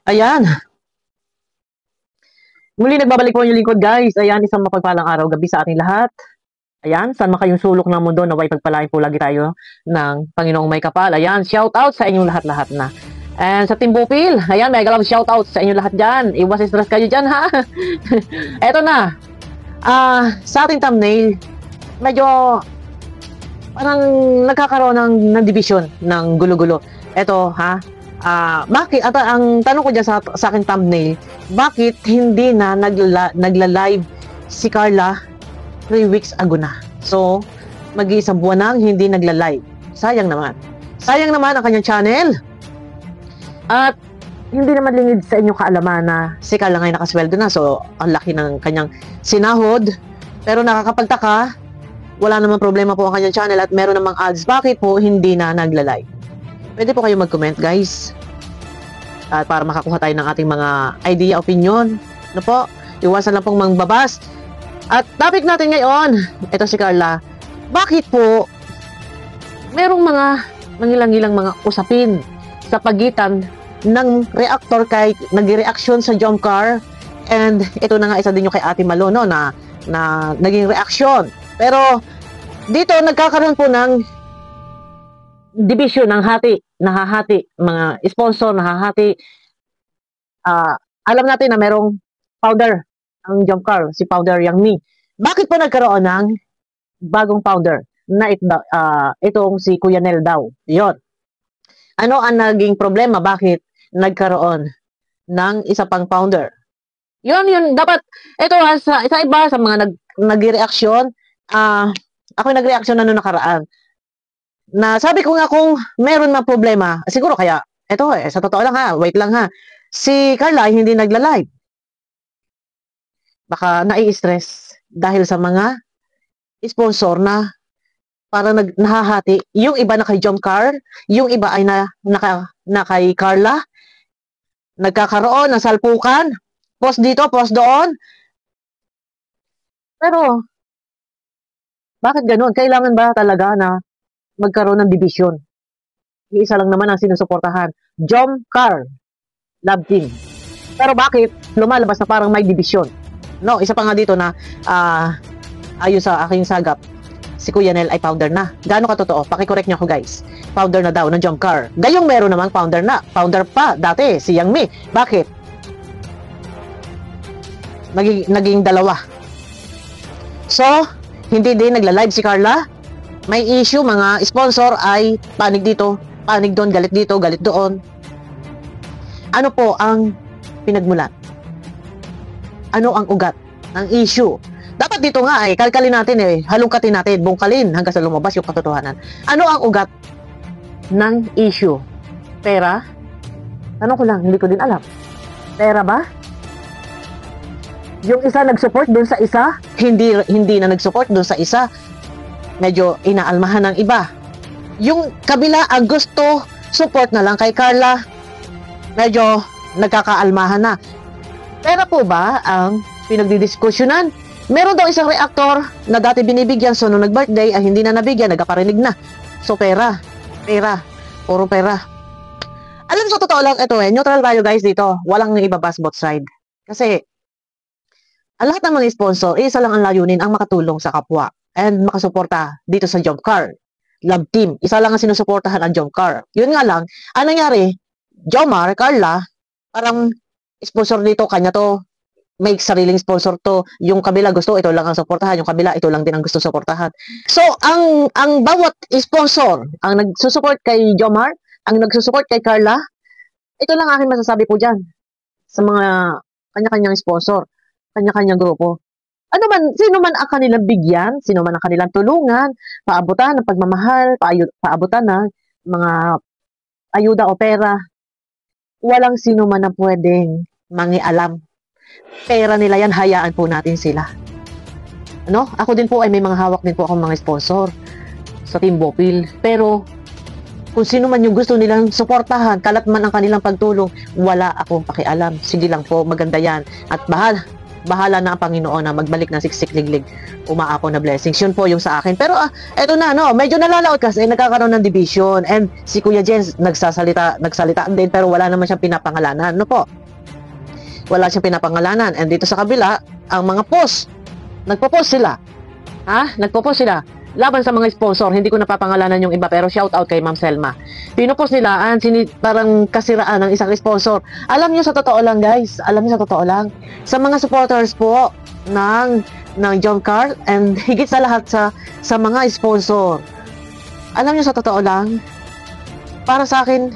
Ayan, muli nagbabalik po yung lingkod guys. Ayan, isang mapagpalang araw gabi sa ating lahat. Ayan, saan man kayong sulok ng mundo na way pagpalain po lagi tayo ng Panginoong may kapal. Ayan, shout out sa inyong lahat-lahat na. And sa Team Bupil, ayan, mega love shout out sa inyong lahat dyan. Iwas stress kayo dyan ha. Eto na, sa ating thumbnail, medyo parang nagkakaroon ng division, ng gulo-gulo. Eto ha, bakit, at ang tanong ko dyan sa aking thumbnail, bakit hindi na nagla-live si Carla 3 weeks ago na? So, mag-iisang buwan nang hindi nagla-live. Sayang naman. Sayang naman ang kanyang channel. At hindi naman lingid sa inyong kaalaman na si Carla ngayon nakasweldo na. So, ang laki ng kanyang sinahod. Pero nakakapagtaka, wala namang problema po ang kanyang channel at meron namang ads. Bakit po hindi na nagla-live? Pwede po kayo mag-comment guys. At para makakuha tayo ng ating mga idea, opinion. Ano po? Iwasan lang pong mangbabas. At topic natin ngayon, ito si Carla. Bakit po merong mga mangilang-ilang mga usapin sa pagitan ng reactor kay nag-reaction sa Jomcar, and ito na nga isa din yung kay Ate Malo, no, na naging reaction. Pero dito nagkakaroon po ng division, ng nahahati, mga sponsor nahahati. Alam natin na merong founder ang Jomcar, si Founder Yang Mi. Bakit po nagkaroon ng bagong founder na itong si Kuya Nel daw? Yon. Ano ang naging problema? Bakit nagkaroon ng isa pang founder? Yun. Dapat, ito sa iba, sa mga nag-reaction, ako nag-reaction na noong nakaraan. Na sabi ko nga kung meron na problema, siguro kaya, ito sa totoo lang ha, wait lang ha, si Carla hindi nagla-live. Baka nai-stress dahil sa mga sponsor na parang nahahati. Yung iba na kay Jomcar, yung iba ay na kay Carla. Nagkakaroon ng salpukan. Post dito, post doon. Pero, bakit ganun? Kailangan ba talaga na magkaroon ng division? Iisa lang naman ang sinusuportahan. Jomcar Love Team. Pero bakit lumalabas na parang may division? No, isa pa nga dito na ayon sa aking sagap, si Kuya Nel ay founder na. Gaano katotoo? Paki-correct niyo ako guys. Founder na daw ng Jomcar. Gayong meron namang founder na. Founder pa dati si Yang Mi. Bakit? Naging dalawa. So, hindi din nagla-live si Carla. May issue, mga sponsor ay panig dito, panig doon, galit dito, galit doon. Ano po ang pinagmulan? Ano ang ugat ng issue? Dapat dito nga ay kalkalin natin halungkatin natin, bungkalin hanggang sa lumabas yung katotohanan. Ano ang ugat ng issue? Pera? Tanong ko lang, hindi ko din alam. Pera ba? Yung isa nag-support doon sa isa, hindi na nag-support doon sa isa. Medyo inaalmahan ng iba. Yung kabila ang gusto support na lang kay Carla. Medyo nagkakaalmahan na. Pera po ba ang pinagdidiskusyonan? Meron daw isang reactor na dati binibigyan, so nung nag-birthday ay hindi na nabigyan, nagkaparinig na. So pera, puro pera. Alam sa totoo lang, ito neutral tayo guys dito. Walang ibabas both side. Kasi, ang lahat ng mga sponsor, isa lang ang layunin, ang makatulong sa kapwa and makasuporta dito sa Jomcar Love Team. Isa lang ang sinusuportahan ang Jomcar. Yun nga lang, ang nangyari, Jomar, Carla, parang sponsor dito, kanya to, may sariling sponsor to, yung kabila gusto, ito lang ang suportahan, yung kabila, ito lang din ang gusto suportahan. So, ang bawat sponsor, ang nagsusupport kay Jomar, ang nagsusupport kay Carla, ito lang aking masasabi po dyan, sa mga kanya-kanyang sponsor, kanya-kanyang grupo. Ano man, sino man ang kanilang bigyan, sino man ang kanilang tulungan, paabutan ng pagmamahal, paabutan ng mga ayuda o pera, walang sino man na pwedeng mangialam. Pera nila yan, hayaan po natin sila. Ano? Ako din po ay may mga hawak din po akong mga sponsor sa Team Bupil. Pero kung sino man yung gusto nilang suportahan, kalat man ang kanilang pagtulong, wala akong pakialam. Sige lang po, maganda yan. At bahala na ang Panginoon na magbalik ng siksik-liglig, umaako na blessings. Yun po yung sa akin. Pero eto na, no, medyo nalalaot kasi nagkakaroon ng division, and si Kuya Jens nagsalita din, pero wala naman siyang pinapangalanan, no po. Wala siyang pinapangalanan. And dito sa kabila, ang mga post, nagpo-post sila. Nagpo-post sila laban sa mga sponsor. Hindi ko napapangalanan yung iba, pero shout out kay Ma'am Selma. Pinopost nila parang kasiraan ng isang sponsor. Alam niyo sa totoo lang, guys, sa mga supporters po ng John Carl, and higit sa lahat sa mga sponsor, alam niyo sa totoo lang, para sa akin,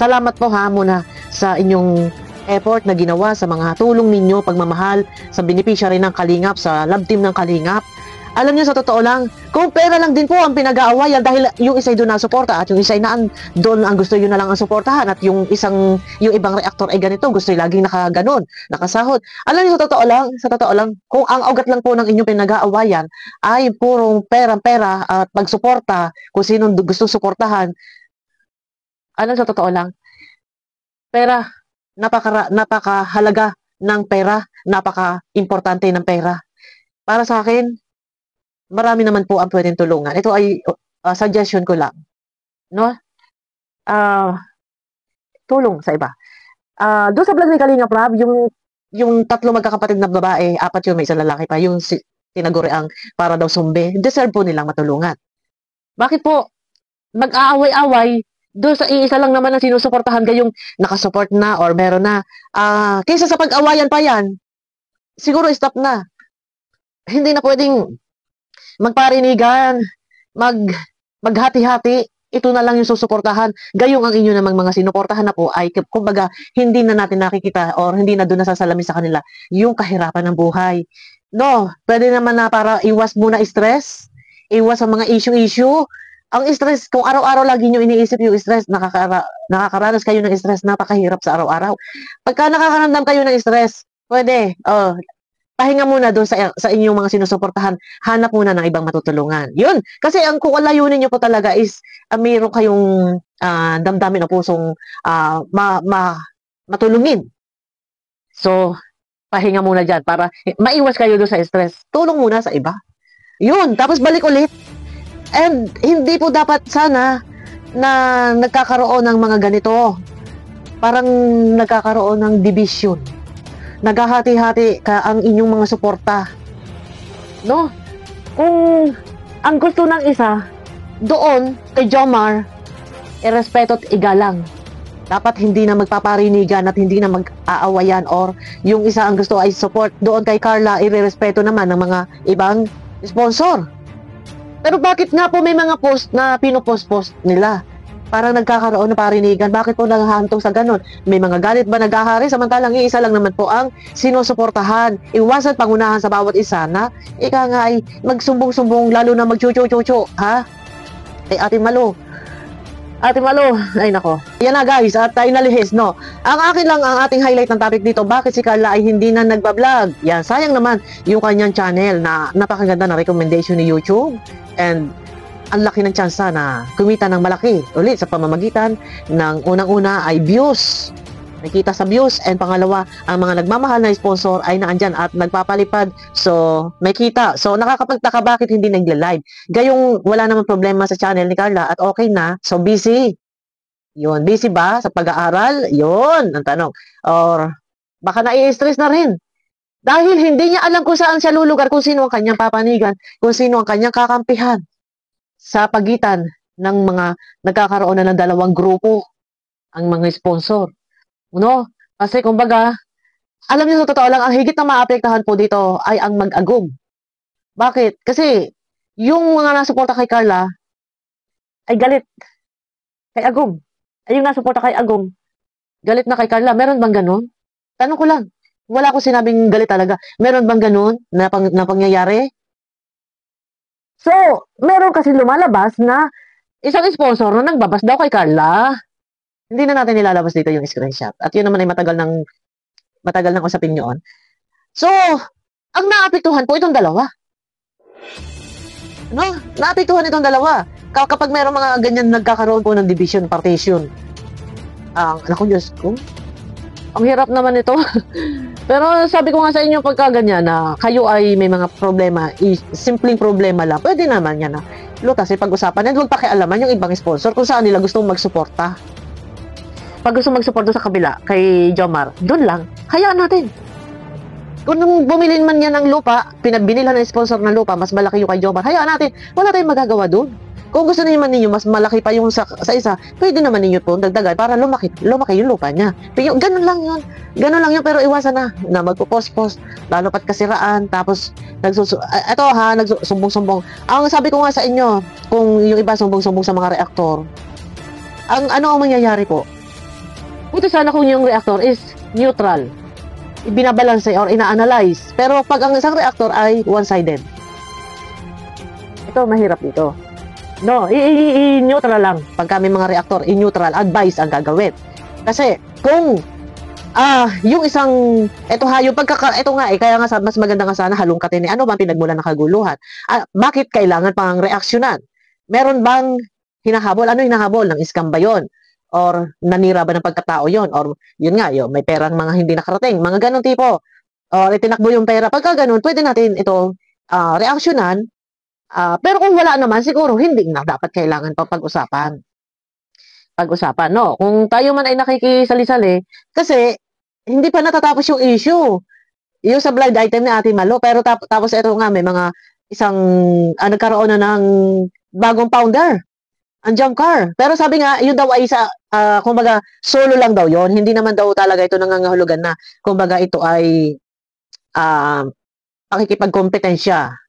salamat po muna sa inyong effort na ginawa, sa mga tulong ninyo, pagmamahal sa beneficiary ng Kalingap, sa love team ng Kalingap. Alam niyo sa totoo lang, kung pera lang din po ang pinag-aawayan, dahil yung isa ay doon na suporta at yung isa ay doon ang gusto yun na lang ang suportahan, at yung ibang reactor ay ganito, gusto ay laging nakaganon, nakasahod. Alam niyo sa totoo lang, kung ang ugat lang po ng inyong pinag-aawayan ay purong pera at pagsuporta kung sino gusto suportahan, alam sa totoo lang, pera, napakahalaga ng pera, napaka-importante ng pera. Para sa akin, marami naman po ang pwedeng tulungan. Ito ay suggestion ko lang, no? Tulong sa iba. Doon sa vlog ni Kalinga Prab, yung tatlo magkakapatid na babae, 4 yun, may isang lalaki pa, yung tinaguriang para daw sumbe, deserve po nilang matulungan. Bakit po mag-aaway-away doon sa iisa lang naman ang sinusuportahan, kayong nakasupport na or meron na, kaysa sa pag-awayan pa yan, siguro stop na. Hindi na pwedeng magparinigan, maghati-hati, ito na lang yung susuportahan. Gayong ang inyo namang mga sinuportahan na po ay, kumbaga, hindi na natin nakikita or hindi na doon nasasalamin sa kanila yung kahirapan ng buhay. No, pwede naman na para iwas muna stress, iwas sa mga issue. Ang stress, kung araw-araw lagi nyo iniisip yung stress, nakakaranas kayo ng stress, napakahirap sa araw-araw. Pagka nakakaramdam kayo ng stress, pwede, pahinga muna doon sa inyong mga sinusuportahan, hanap muna ng ibang matutulungan. Yun, kasi ang kung layunin nyo po talaga is mayroon kayong damdamin o pusong matulungin. So, pahinga muna dyan para maiwas kayo doon sa stress. Tulong muna sa iba. Yun, tapos balik ulit. And hindi po dapat sana na nagkakaroon ng mga ganito. Parang nagkakaroon ng division. Naghahati-hati ka ang inyong mga suporta. No? Kung ang gusto ng isa, doon kay Jomar, irespeto at igalang. Dapat hindi na magpaparinigan at hindi na mag-aawayan, or yung isa ang gusto ay support. Doon kay Carla, irerespeto naman ng mga ibang sponsor. Pero bakit nga po may mga post na pinopost-post nila? Parang nagkakaroon ng parinigan. Bakit po naghahantong sa ganun? May mga galit ba naghahari? Samantalang isa lang naman po ang sinusuportahan. Iwasan pangunahan sa bawat isa na ika nga ay magsumbong-sumbong, lalo na magchuchu-chuchu. Kay Ate Malo. Ay nako. Yan na guys, at tayo nalihis, no? Ang akin lang, ang ating highlight ng topic dito, bakit si Carla ay hindi na nagbablog? Yan, sayang naman yung kanyang channel na napakaganda na recommendation ni YouTube. And ang laki ng tsansa na kumita ng malaki ulit sa pamamagitan ng unang-una ay views. Nakita sa views, and pangalawa, ang mga nagmamahal na sponsor ay naandyan at nagpapalipad, so may kita. So nakakapagtaka bakit hindi nagla-live. Gayong wala namang problema sa channel ni Carla at okay na, so busy. Yun, busy ba sa pag-aaral? Yun ang tanong. Or baka nai-stress na rin dahil hindi niya alam kung saan siya lulugar, kung sino ang kanyang papanigan, kung sino ang kanyang kakampihan sa pagitan ng mga nagkakaroon na ng dalawang grupo, ang mga sponsor. No? Kasi kumbaga, alam niyo sa totoo lang, ang higit na maapektahan po dito ay ang mag-agum. Bakit? Kasi yung mga nasuporta kay Carla ay galit kay Agum. Ay yung nasuporta kay Agum, galit na kay Carla. Meron bang ganun? Tanong ko lang. Wala ko sinabing galit talaga. Meron bang ganun na pangyayari? So, meron kasi lumalabas na isang sponsor na nagbabas daw kay Carla. Hindi na natin nilalabas dito yung screenshot. At yun naman ay matagal ng usapin yun. So, ang naapektuhan po itong dalawa. No? Naapektuhan itong dalawa. Kapag meron mga ganyan nagkakaroon po ng division, partition. Naku, Diyos ko. Ang hirap naman ito. Pero sabi ko nga sa inyo pagka ganyan na kayo ay may mga problema, simpleng problema lang, pwede naman yan na lutasin pag-usapan and huwag pakialaman yung ibang sponsor kung saan nila gustong magsuporta. Pag gusto magsuporta sa kabila kay Jomar, doon lang, hayaan natin. Kung bumili man yan ng lupa, pinabinila ng sponsor ng lupa, mas malaki yung kay Jomar, hayaan natin, wala tayong magagawa doon. Kung gusto naman ninyo, mas malaki pa yung sa isa, pwede naman ninyo po dagdagan para lumaki yung lupa niya. Pero ganun lang yun. Ganun lang yun, pero iwasan na magpo-post-post, lalo pat kasiraan, tapos nagsusumbong-sumbong. Ang sabi ko nga sa inyo, kung yung iba sumbong-sumbong sa mga reaktor, ang mangyayari po? Buti sana kung yung reactor is neutral, ibinabalanse or ina-analyze. Pero pag ang isang reactor ay one-sided, ito mahirap dito. No, i-neutral lang. Pag kami mga reactor, i-neutral, advice ang gagawin. Kasi, kung, yung isang, ito nga kaya nga mas maganda nga sana halongkatin ano bang pinagmulan ng kaguluhan? Bakit kailangan pang reaksyonan? Meron bang hinahabol? Ano hinahabol? Ng scam ba yun? Or nanira ba ng pagkatao yon? Or, yun nga, may perang mga hindi nakarating. Mga ganong tipo. Or itinakbo yung pera. Pagka ganun, pwede natin ito reaksyonan. Pero kung wala naman, siguro hindi na dapat kailangan pa pag-usapan. No? Kung tayo man ay nakikisali-sali, kasi hindi pa natatapos yung issue. Yung sa blind item ni Ate Malo, pero tapos ito nga, may mga nagkaroon na ng bagong founder, ang jump car. Pero sabi nga, yun daw ay kumbaga, solo lang daw yon. Hindi naman daw talaga ito nangangahulugan na, kumbaga ito ay pakikipagkompetensya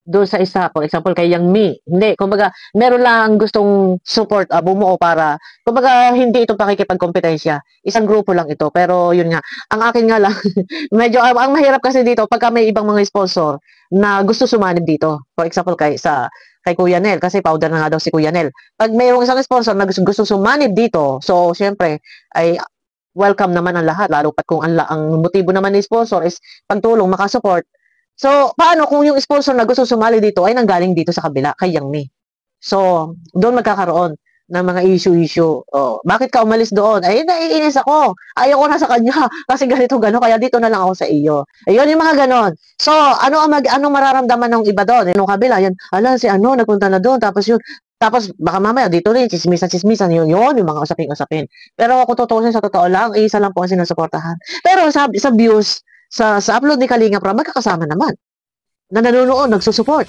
doon sa isa, for example, kay Yang Mi. Hindi, kumbaga, meron lang gustong support, bumuo para, kumbaga, hindi ito pakikipagkompetensya. Isang grupo lang ito. Pero, yun nga, ang akin nga lang, medyo, ang mahirap kasi dito, pagka may ibang mga sponsor na gusto sumanib dito. For example, kay Kuya Nel, kasi powder na nga daw si Kuya Nel. Pag mayroong isang sponsor na gusto sumanib dito, so, syempre, ay welcome naman ang lahat, lalo pat kung ang motibo naman ni sponsor is pagtulong, makasupport. So, paano kung yung sponsor na gusto sumali dito ay nanggaling dito sa kabila, kay Yang Mi? So, doon magkakaroon ng mga issue. Oh, bakit ka umalis doon? Ay, naiinis ako. Ayaw ko na sa kanya kasi ganito, kaya dito na lang ako sa iyo. Ayun yung mga ganon. So, ano mararamdaman ng iba doon? Nung kabila, yan, si nagpunta na doon, tapos baka mamaya dito rin, chismisan, yun, yung mga usapin. Pero kung sa totoo lang, isa lang po ang sinusuportahan. Pero sa views, sa upload ni Kalinga Prab, magkakasama naman na nanonood, nagsusupport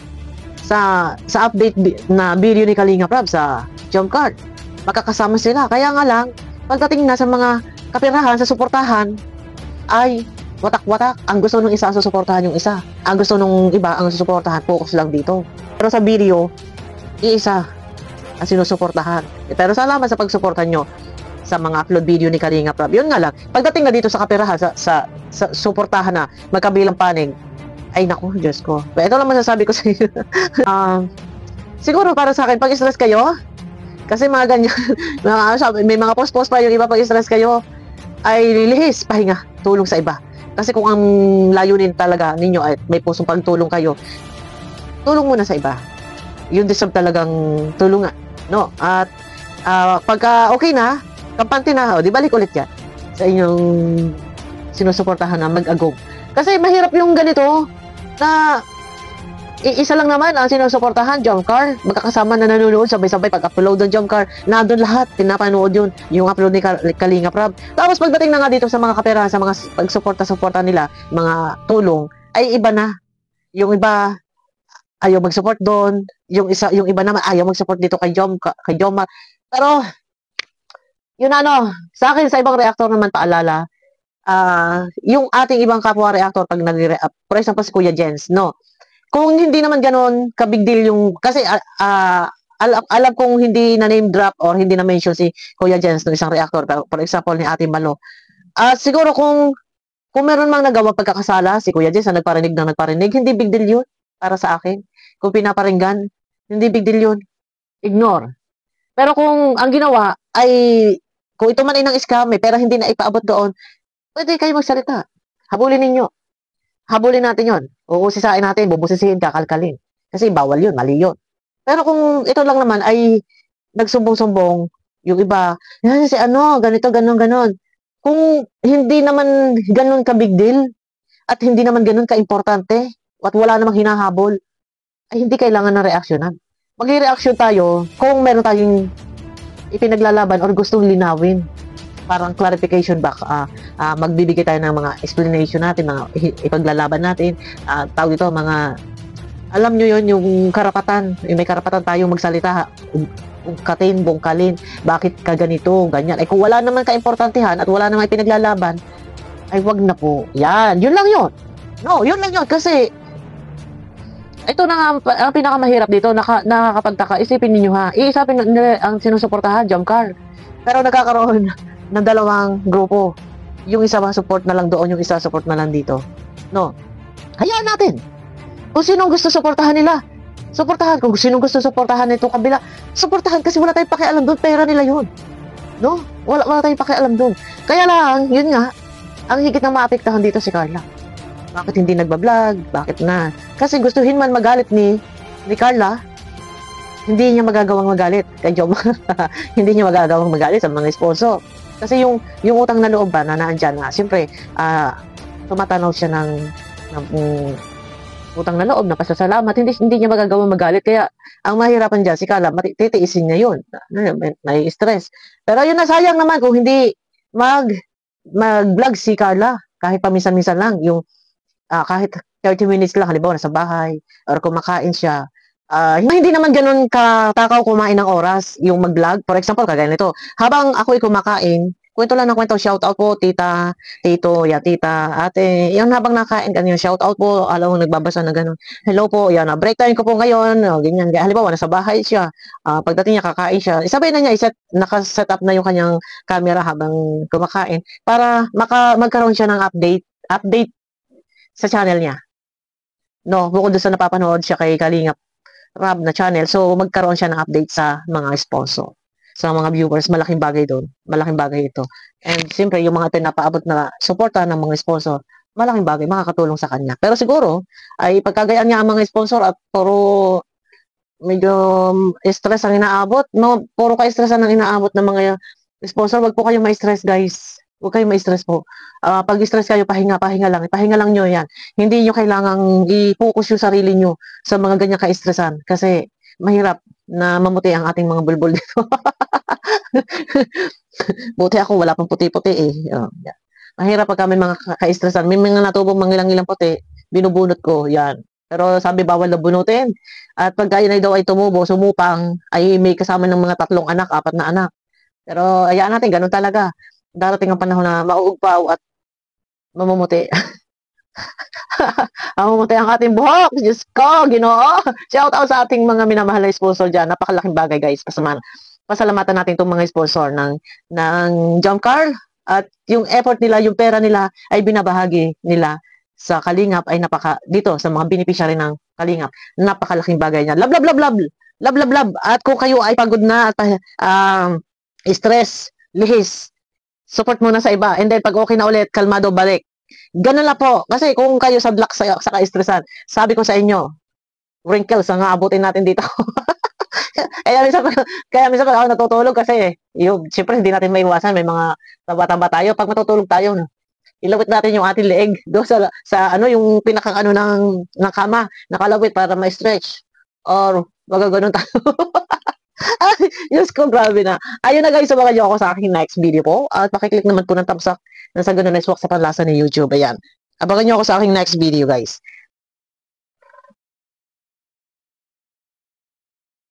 sa update na video ni Kalinga Prab sa jump card. Magkakasama sila. Kaya nga lang, pagdating na sa mga kapirahan, sa suportahan, ay watak-watak. Ang gusto ng isa, susuportahan yung isa. Ang gusto ng iba, ang susuportahan, focus lang dito. Pero sa video, iisa ang sinusuportahan. Pero salamat sa pagsuporta nyo sa mga upload video ni Kalinga Prab. Yun nga lang, pagdating na dito sa kapirahan, sa suportahan na magkabilang panig, ay naku, Diyos ko. Pero ito lang masasabi ko sa inyo. Siguro para sa akin, pag stress kayo, kasi mga ganyan, may mga post-post pa yung iba, pag stress kayo, ay lilihis, pahinga, tulong sa iba. Kasi kung ang layunin talaga ninyo ay may pusong pagtulong kayo, tulong muna sa iba. Yun deserve talagang tulungan. No? At pagka okay na, kampante na, di balik ulit yan sa inyong sinusuportahan na mag-agog. Kasi mahirap yung ganito na isa lang naman ang sinusuportahan, jump car. Magkakasama na nanonood, sabay-sabay pag-upload ng jump car, nandun lahat, pinapanood yun, yung upload ni Kalinga Prab. Tapos pagdating na nga dito sa mga kaperahan, sa mga pagsuporta-suporta nila, mga tulong, ay iba na. Yung iba, ayaw mag-support doon. Yung iba naman, ayaw mag-support dito kay Jomar. Pero, yun sa akin, sa ibang reactor naman paalala, yung ating ibang kapwa reactor pag nag-react, for example, si Kuya Jens, no? Kung hindi naman ganoon, ka-big deal yung, kasi alam kong hindi na name drop or hindi na mention si Kuya Jens ng isang reactor, pero for example, ni Ate Malo. Siguro kung meron mang nagawa pagkakasala, si Kuya Jens na nagparinig, hindi big deal yun para sa akin. Kung pinaparinggan, hindi big deal yun. Ignore. Pero kung ang ginawa ay, kung ito man ay ng scam, pero hindi na ipaabot doon, pwede kayo magsalita. Habulin ninyo. Habulin natin yon. Uusisain natin, bubusisihin, kakalkalin. Kasi bawal yun, mali yun. Pero kung ito lang naman ay nagsumbong-sumbong, yung iba, yan si ganito, ganon. Kung hindi naman ganun ka big deal at hindi naman ganun ka-importante at wala namang hinahabol, ay hindi kailangan ng reaksyonan. Mag-reaction tayo kung meron tayong ipinaglalaban or gustong linawin. Parang clarification back, magbibigay tayo ng mga explanation natin, mga ipaglalaban natin, tawag dito, mga, alam nyo yon yung karapatan, yung may karapatan tayong magsalita, ungkatin, bungkalin, bakit ka ganito, ganyan. Ay kung wala naman kaimportantehan at wala naman ipinaglalaban, ay wag na po. Yan, yun lang yun. No, yun lang yun. Kasi, ito na nga ang pinakamahirap dito, nakakapagtaka. Isipin niyo ha, iisapin nila ang sinusuportahan, Jamcar. Pero nagkakaroon ng dalawang grupo. Yung isa support na lang doon, yung isa support na lang dito. No. Hayaan natin. Kung sinong gusto suportahan nila, suportahan. Kung sinong gusto suportahan nito kabila, suportahan kasi wala tayong pakialam doon, pera nila yun. No? Wala tayong pakialam doon. Kaya lang, yun nga, ang higit na maapektahan dito si Carla. Bakit hindi nagbablog? Bakit na? Kasi gustuhin man magalit ni Carla, hindi niya magagawang magalit kay Jom. Hindi niya magagawang magalit sa mga sponsor. Kasi yung utang na loob ba na naandyan na, siyempre, tumatanaw siya ng utang na loob, na pasasalamat, hindi niya magagawang magalit. Kaya, ang mahirapan dyan, si Carla, titiisin niya yun. May stress. Pero yun na, sayang naman kung hindi mag-vlog si Carla, kahit paminsan-minsan lang, yung kahit 30 minutes lang, halimbawa, nasa bahay, or kumakain siya, hindi naman ganun katakaw kumain ng oras yung mag-vlog. For example, kagaya nito, habang ako'y kumakain, kwento lang ng kwento, shout out po, tita, tito, tita, ate, yan habang nakain, ganyan, shout out po, alam mo, nagbabasa na ganun, hello po, yan, break time ko po ngayon, ganyan, halimbawa, nasa bahay siya, pagdating niya, kakain siya, isabay na niya, nakaset up na yung kanyang camera habang kumakain, para magkaroon siya ng update sa channel niya. No, bukod doon sa napapanood siya kay Kalingap Rab na channel, so magkaroon siya ng update sa mga sponsor, sa mga viewers. Malaking bagay doon, malaking bagay ito. And siyempre yung mga pinapaabot na suporta ng mga sponsor, malaking bagay, makakatulong sa kanya. Pero siguro ay pagkagayaan niya ang mga sponsor at puro medyo stress ang inaabot, no, puro ka-stressan ang inaabot ng mga sponsor. Wag po kayong ma-stress, guys. Huwag kayong ma-stress po. Pag stress kayo, pahinga lang. Pahinga lang nyo yan. Hindi nyo kailangang i-focus yung sarili nyo sa mga ganyan ka-stressan. Kasi mahirap na mamuti ang ating mga bulbul dito. Buti ako, wala pang puti-puti eh. Yeah. Mahirap pag kami mga ka-stressan. May mga natubong mangilang-ilang puti, binubunot ko, yan. Pero sabi, bawal na bunutin. At pag kaya na daw ay tumubo, sumupang, ay may kasama ng mga 3 anak, 4 na anak. Pero ayaan natin, ganun talaga. Darating ang panahon na mauugpaw at mamumuti. Mamumuti ang ating buhok. Diyos ko, Ginoo. Shout out sa ating mga minamahal na sponsor dyan. Napakalaking bagay, guys. Pasalamatan natin itong mga sponsor ng Jamcar. At yung effort nila, yung pera nila ay binabahagi nila sa Kalingap ay dito sa mga beneficiary ng Kalingap. Napakalaking bagay niya. Love, love, love, love. Love, love, love. At kung kayo ay pagod na at stress, lihis, support muna sa iba. And then, pag okay na ulit, kalmado, balik. Ganun lang po. Kasi kung kayo sa black sa ka-stressan, sabi ko sa inyo, wrinkles ang aabutin natin dito. kaya minsan ako natutulog kasi, siyempre hindi natin maiwasan. May mga taba-taba tayo. Pag matutulog tayo, ilawit natin yung ating leeg doon sa yung pinakang ng kama, nakalawit para ma-stretch. Or, magaganon tayo. Ay, Diyos ko, grabe na. Ayun na guys, sumakan niyo ako sa aking next video po. At pakiclick naman po ng thumbs up na sa ganun na swak sa panlasa ni YouTube. Ayan. Abangan niyo ako sa aking next video guys.